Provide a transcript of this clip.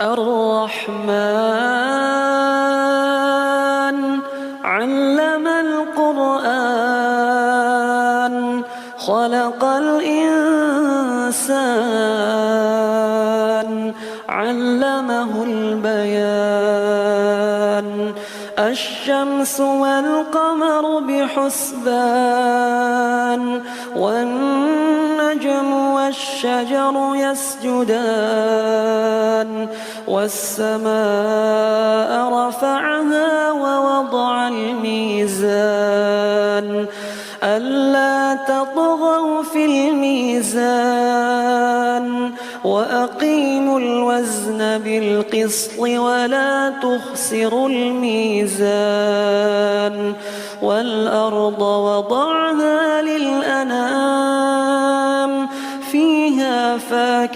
الرحمن علم القرآن خلق الإنسان علمه البيان الشمس والقمر بحسبان والنجم والشجر يسجدان والسماء رفعها ووضع الميزان ألا تطغوا في الميزان وأقيموا الوزن بالقسط ولا تخسروا الميزان والأرض وضعها للأنام فيها فاكهة